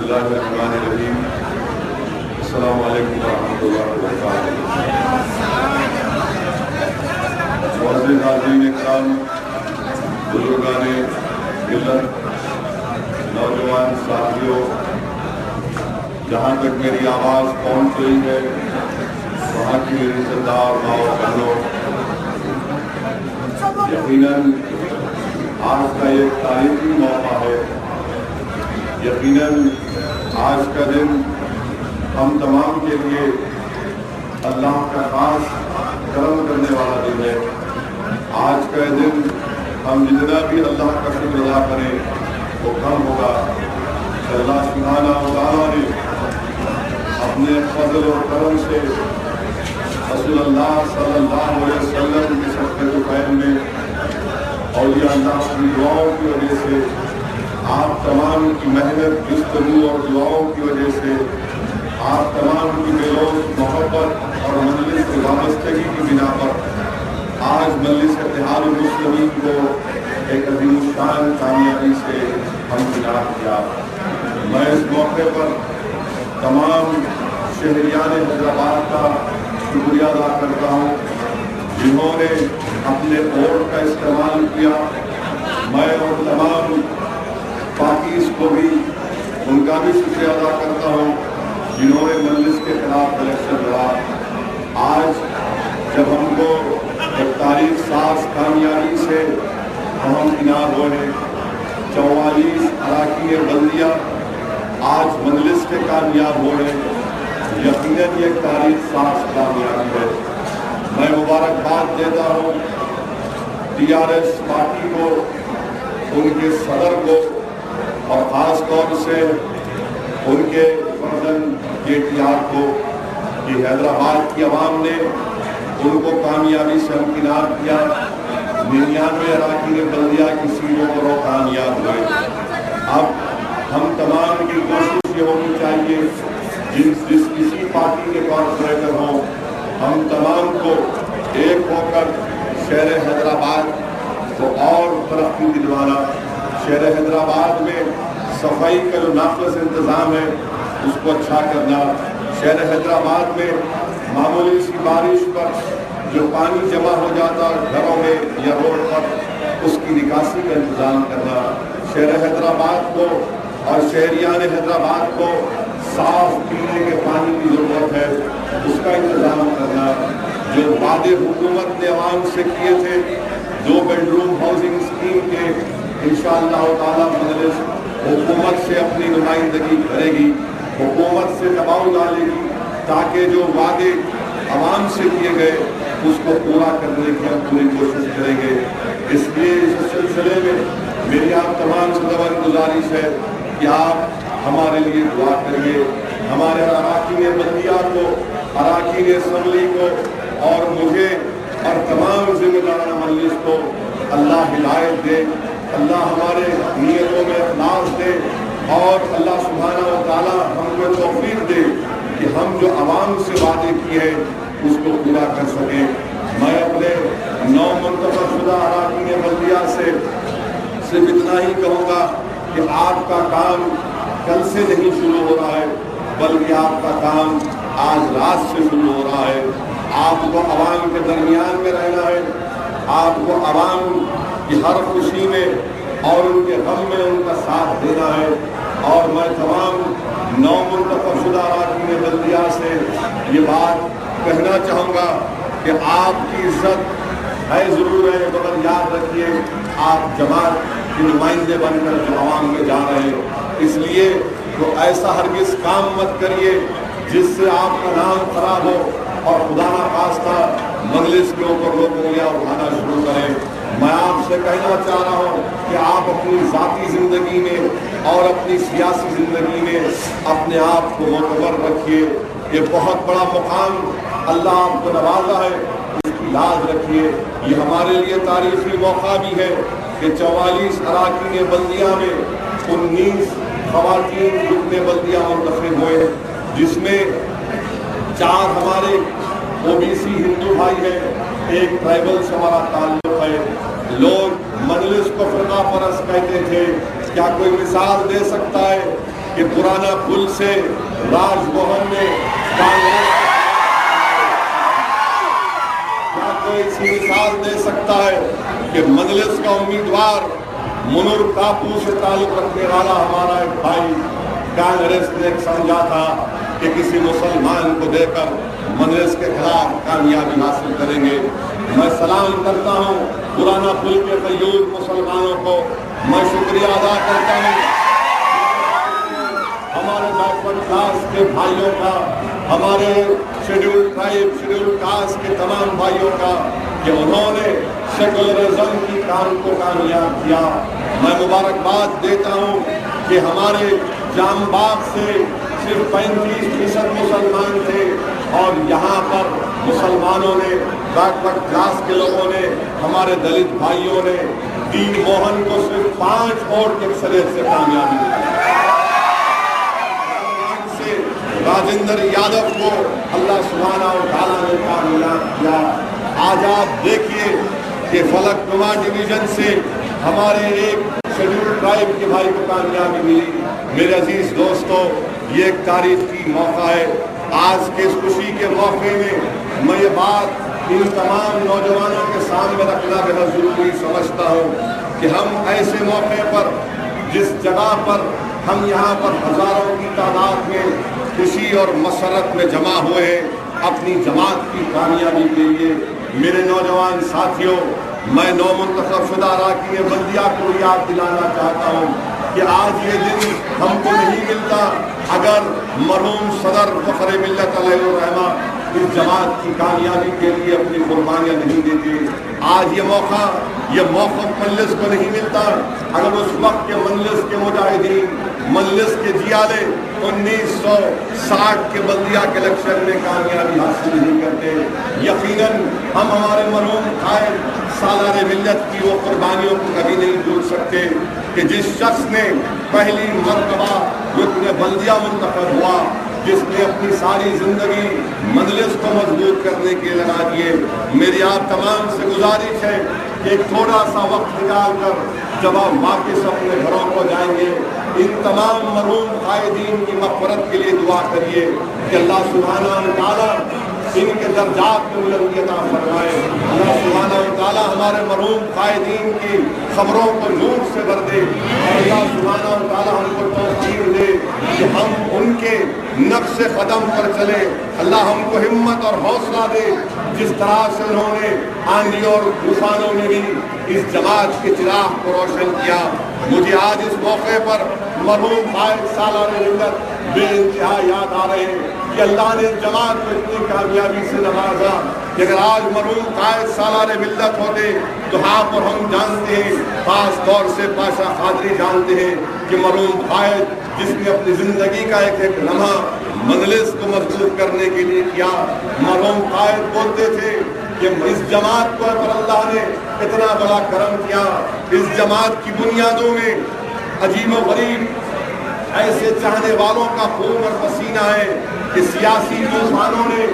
اللہ الرحمن الرحیم۔ السلام علیکم ورحمۃ اللہ وبرکاتہ۔ معزز حاضرین اکرام، بزرگان ملت، نوجوان ساتھیوں، جہاں تک میری آواز پہنچ رہی ہے وہاں کی میری سردار ماں و بہنوں، یقیناً آج کا ایک تاریخی موقع ہے۔ یقیناً آج کا دن ہم تمام کے لیے اللہ کا خاص کرم کرنے والا دن ہے۔ آج کا دن ہم جتنا بھی اللہ کا شکر ادا کریں وہ کم ہوگا کہ اللہ سبحانہ و تعالیٰ نے اپنے فضل و کرم سے رسول اللہ صلی اللہ علیہ وسلم کی صحبت و خیر میں اولیاء اللہ کی دعاؤں کی وجہ سے، آپ تمام کی محنت، جستجو اور دعاؤں کی وجہ سے، آپ تمام کی بےلوث محبت اور مجلس کی وابستگی کی بنا پر آج مجلس اتحاد المسلمین کو ایک عظیم الشان کامیابی سے ہمکنار کیا۔ میں اس موقع پر تمام شہریان حیدرآباد کا شکریہ ادا کرتا ہوں جنہوں نے اپنے ووٹ کا استعمال کیا۔ میں اور تمام پارٹیز کو بھی ان کا بھی شکریہ ادا کرتا ہوں جنہوں نے مجلس کے خلاف الیکشن لڑا۔ آج جب ہم کو ایک تاریخ ساز کامیابی سے ہم کنار ہوئے، 44 اراکین بلدیہ آج مجلس کے کامیاب ہوئے، یقیناً یہ تاریخ ساز کامیابی ہے۔ میں مبارکباد دیتا ہوں TRS پارٹی کو، ان کے صدر کو، اور خاص طور سے ان کے فرزند KTR کو کہ حیدرآباد کی عوام نے ان کو کامیابی سے ہمکنار کیا۔ 99 اراکین بلدیہ کی سیٹوں پر وہ کامیاب ہوئے۔ اب ہم تمام کی کوشش یہ ہونی چاہیے، جس کسی پارٹی کے کارپوریٹر ہوں، ہم تمام کو ایک ہو کر شہر حیدرآباد کو اور ترقی دلوانا۔ شہر حیدرآباد میں صفائی کا جو ناقص انتظام ہے اس کو اچھا کرنا۔ شہر حیدرآباد میں معمولی سی بارش پر جو پانی جمع ہو جاتا گھروں میں یا روڈ پر، اس کی نکاسی کا انتظام کرنا۔ شہر حیدرآباد کو اور شہریان حیدرآباد کو صاف پینے کے پانی کی ضرورت ہے، اس کا انتظام کرنا۔ جو وعدے حکومت نے عوام سے کیے تھے 2 بیڈروم ہاؤسنگ اسکیم کے، انشاءاللہ تعالیٰ مجلس حکومت سے اپنی نمائندگی کرے گی، حکومت سے دباؤ ڈالے گی تاکہ جو وعدے عوام سے کیے گئے اس کو پورا کرنے کی ہم پوری کوشش کریں گے۔ اس لیے اس سلسلے میں میری آپ تمام سے گزارش ہے کہ آپ ہمارے لیے دعا کریے، ہمارے اراکین بلدیہ کو، اراکین اسمبلی کو اور مجھے اور تمام ذمہ داران مجلس کو اللہ ہدایت دے، اللہ ہمارے نیتوں میں اخلاص دے، اور اللہ سبحانہ و تعالیٰ ہم کو توفیق دے کہ ہم جو عوام سے وعدے کیے ہیں اس کو پورا کر سکیں۔ میں اپنے 9 منتخب شدہ اراکین بلدیہ سے صرف اتنا ہی کہوں گا کہ آپ کا کام کل سے نہیں شروع ہو رہا ہے، بلکہ آپ کا کام آج رات سے شروع ہو رہا ہے۔ آپ کو عوام کے درمیان میں رہنا ہے، آپ کو عوام کی ہر خوشی میں اور ان کے غم میں ان کا ساتھ دینا ہے۔ اور میں تمام 9 منتخب شدہ اراکین بلدیہ سے یہ بات کہنا چاہوں گا کہ آپ کی عزت ہے ضرور ہے، مگر یاد رکھیے آپ جماعت کے نمائندے بن کر جو عوام میں جا رہے ہیں، اس لیے تو ایسا ہرگز کام مت کریے جس سے آپ کا نام خراب ہو اور خدا نخواستہ مجلس کے اوپر لوگ انگلیاں اٹھانا شروع کریں۔ میں آپ سے کہنا چاہ رہا ہوں کہ آپ اپنی ذاتی زندگی میں اور اپنی سیاسی زندگی میں اپنے آپ کو معتبر رکھیے۔ یہ بہت بڑا مقام اللہ آپ کو نوازا ہے، اس کی یاد رکھیے۔ یہ ہمارے لیے تاریخی موقع بھی ہے کہ 44 اراکین بلدیہ میں 19 خواتین رکن بلدیہ منتخب ہوئے، جس میں 4 ہمارے OBC ہندو بھائی ہیں، ایک ٹرائبل سے ہمارا تعلق ہے۔ لوگ مجلس کو فرقہ پرست کہتے تھے، کیا کوئی مثال دے سکتا ہے کہ پرانا پل سے راج بھون میں کانگریس کیا کوئی سی مثال دے سکتا ہے کہ مجلس کا امیدوار منور کاپو سے تعلق رکھنے والا ہمارا ایک بھائی کانگریس نے سمجھا تھا کہ کسی مسلمان کو دے کر مجلس کے خلاف کامیابی حاصل کریں گے؟ میں سلام کرتا ہوں پرانا پل کے قیود مسلمانوں کو، میں شکریہ ادا کرتا ہوں ہمارے بیکورڈ کلاس کے بھائیوں کا، ہمارے شیڈیول ٹرائب شیڈیول کاسٹ کے تمام بھائیوں کا کہ انہوں نے سیکولرزم کی کام کو کامیاب کیا۔ میں مبارکباد دیتا ہوں کہ ہمارے جام باغ سے صرف 35% مسلمان تھے اور یہاں پر مسلمانوں نے، بیکورڈ کلاس کے لوگوں نے، ہمارے دلت بھائیوں نے دین موہن کو صرف 5 ووٹ کے اکثریت سے کامیابی دی۔ راجندر یادو کو اللہ سبحانہ و تعالیٰ نے کامیاب کیا۔ آج آپ دیکھیے کہ فلک نما ڈویژن سے ہمارے ایک شیڈیول ٹرائب کے بھائی کو کامیابی ملی۔ میرے عزیز دوستو، یہ ایک تاریخی موقع ہے۔ آج کے اس خوشی کے موقع میں یہ بات ان تمام نوجوانوں کے سامنے رکھنا بہت ضروری سمجھتا ہوں کہ ہم ایسے موقع پر، جس جگہ پر ہم یہاں پر ہزاروں کی تعداد میں خوشی اور مسرت میں جمع ہوئے ہیں اپنی جماعت کی کامیابی کے لیے، میرے نوجوان ساتھیوں، میں نو منتخب شدہ اراکین بلدیہ کو یاد دلانا چاہتا ہوں کہ آج یہ دن ہم کو نہیں ملتا اگر مرحوم صدر فخر ملت علیہ الرحمہ اس جماعت کی کامیابی کے لیے اپنی قربانیاں نہیں دیتے۔ آج یہ موقع مجلس کو نہیں ملتا اگر اس وقت کے مجلس کے مجاہدین، مجلس کے جیالے 1960 کے بلدیہ کے الیکشن میں کامیابی حاصل نہیں کرتے۔ یقیناً ہم ہمارے مرحوم قائد سالار ملت کی وہ قربانیوں کو کبھی نہیں بھول سکتے کہ جس شخص نے پہلی مرتبہ رکن بلدیہ منتخب ہوا، جس نے اپنی ساری زندگی مجلس کو مضبوط کرنے کے لیے لگا دیے۔ میری آپ تمام سے گزارش ہے کہ ایک تھوڑا سا وقت نکال کر جب آپ واپس اپنے گھروں کو جائیں گے، ان تمام مرحوم قائدین کی مغفرت کے لیے دعا کریے کہ اللہ سبحانہ و تعالیٰ ان کے درجات میں بلندی عطا فرمائے۔ اللہ سبحانہ و تعالیٰ ہمارے مرحوم قائدین کی خبروں کو نور سے بھر دے اور اللہ سبحانہ و تعالیٰ ہم کو توفیق دے کہ ہم ان کے نقش قدم پر چلے۔ اللہ ہم کو ہمت اور حوصلہ دے جس طرح سے انہوں نے آندھی اور طوفانوں میں بھی اس جماعت کے چراغ کو روشن کیا۔ مجھے آج اس موقع پر مرحوم قائد سالار ملت بے انتہا یاد آ رہے ہیں کہ اللہ نے اس جماعت کو اتنی کامیابی سے نوازا کہ اگر آج مرحوم قائد سالار ملت ہوتے تو ہاں پر ہم جانتے ہیں، خاص طور سے پاشا قادری جانتے ہیں کہ مرحوم قائد جس نے اپنی زندگی کا ایک ایک لمحہ مجلس کو مضبوط کرنے کے لیے کیا، مرحوم قائد بولتے تھے کہ اس جماعت پر اللہ نے اتنا بڑا کرم کیا، اس جماعت کی بنیادوں میں عجیب و غریب ایسے چاہنے والوں کا خون اور پسینہ ہے کہ سیاسی طوفانوں نے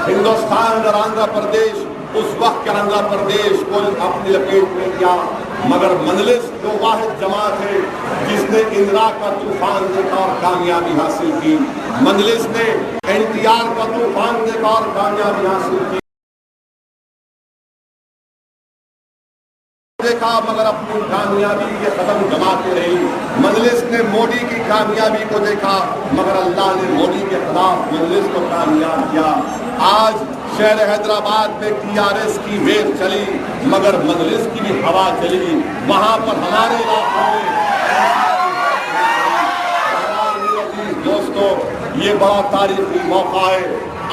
ہندوستان اور آندھرا پردیش، اس وقت کے آندھرا پردیش کو اپنی لپیٹ میں کیا، مگر مجلس وہ واحد جماعت ہے جس نے اندرا کا طوفان دیکھا اور کامیابی حاصل کی، مجلس نے NTR کا طوفان دیکھا اور کامیابی حاصل کی دیکھا مگر اپنی کامیابی کے قدم جماتے رہی۔ مجلس نے مودی کی کامیابی کو دیکھا مگر اللہ نے مودی کے خلاف مجلس کو کامیاب کیا۔ آج شہر حیدرآباد میں TRS کی ویو چلی مگر مجلس کی بھی ہوا چلی، وہاں پر ہمارے علاقوں میں دوستو یہ بڑا تاریخی موقع ہے۔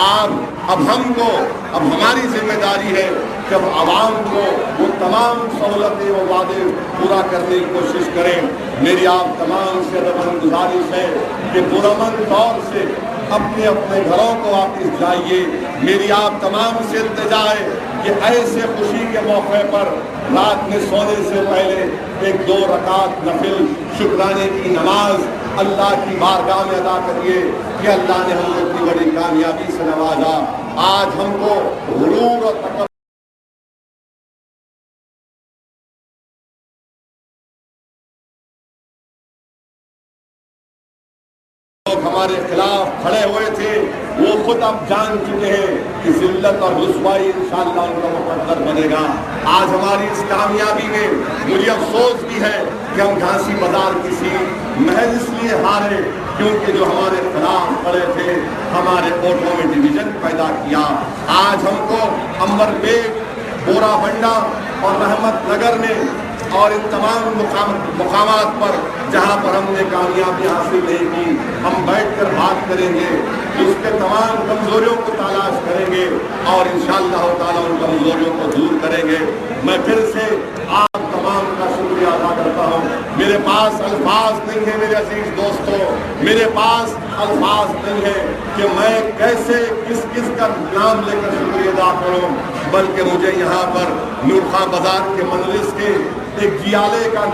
اب ہماری ذمہ داری ہے کہ اب عوام کو وہ تمام سہولتیں و وعدے پورا کرنے کی کوشش کریں۔ میری آپ تمام سے ادب گزارش ہے کہ پرامن طور سے اپنے اپنے گھروں کو واپس جائیے۔ میری آپ تمام سے التجا ہے کہ ایسے خوشی کے موقع پر رات میں سونے سے پہلے 1-2 رکعت نفل شکرانے کی نماز اللہ کی بارگاہ میں ادا کریے کہ اللہ نے ہم کو اتنی بڑی کامیابی سے نوازا۔ آج ہم کو غرور اور تکبر ہمارے خلاف کھڑے ہوئے تھے وہ خود اب جان چکے ہیں کہ ذلت اور رسوائی انشاءاللہ ان کا مقدر بنے گا۔ آج ہماری اس کامیابی میں مجھے افسوس بھی ہے کہ ہم گھانسی بازار کسی محض اس لیے ہارے کیونکہ جو ہمارے خلاف کھڑے تھے ہمارے ووٹوں میں ڈویژن پیدا کیا۔ آج ہم کو امبر بیگ، بورا بنڈا اور رحمت نگر میں اور ان تمام مقامات پر جہاں پر ہم نے کامیابی حاصل نہیں کی، ہم بیٹھ کر بات کریں گے، اس کے تمام کمزوریوں کو تلاش کریں گے اور انشاءاللہ تعالیٰ ان کمزوریوں کو دور کریں گے۔ میں پھر سے آپ تمام کا شکریہ ادا کرتا ہوں۔ میرے پاس الفاظ نہیں ہیں میرے عزیز دوستوں، میرے پاس الفاظ نہیں ہے کہ میں کیسے کس کا نام لے کر شکریہ ادا کروں، بلکہ مجھے یہاں پر نور خان بازار کے مجلس کے ایک جیالے کا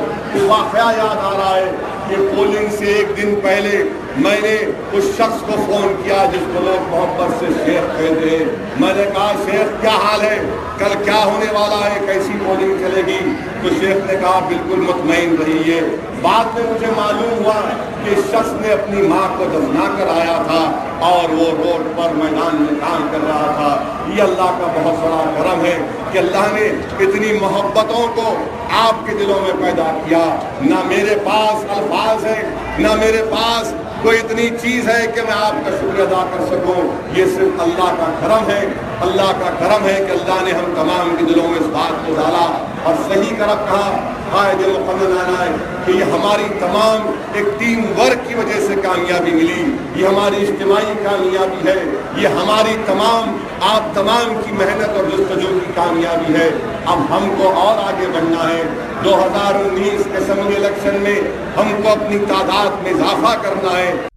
واقعہ یاد آ رہا ہے کہ پولنگ سے ایک دن پہلے میں نے اس شخص کو فون کیا جس کو لوگ محبت سے شیخ کہتے ہیں۔ میں نے کہا شیخ کیا حال ہے، کل کیا ہونے والا ہے، کیسی پولنگ چلے گی؟ تو شیخ نے کہا بالکل مطمئن رہیے۔ بعد میں مجھے معلوم ہوا کہ اس شخص نے اپنی ماں کو دفنا کر آیا تھا اور وہ روڈ پر میدان میں کام کر رہا تھا۔ یہ اللہ کا بہت بڑا کرم ہے کہ اللہ نے اتنی محبتوں کو آپ کے دلوں میں پیدا کیا۔ نہ میرے پاس الفاظ ہیں، نہ میرے پاس کوئی اتنی چیز ہے کہ میں آپ کا شکریہ ادا کر سکوں۔ یہ صرف اللہ کا کرم ہے، اللہ کا کرم ہے کہ اللہ نے ہم تمام کے دلوں میں اس بات کو ڈالا اور صحیح کرب کہا قائد مقنن آنا ہے کہ یہ ہماری تمام ایک ٹیم ورک کی وجہ سے کامیابی ملی، یہ ہماری اجتماعی کامیابی ہے، یہ ہماری تمام آپ تمام کی محنت اور جستجو کی کامیابی ہے۔ اب ہم کو اور آگے بڑھنا ہے۔ 2019 اسمبلی الیکشن میں ہم کو اپنی تعداد میں اضافہ کرنا ہے۔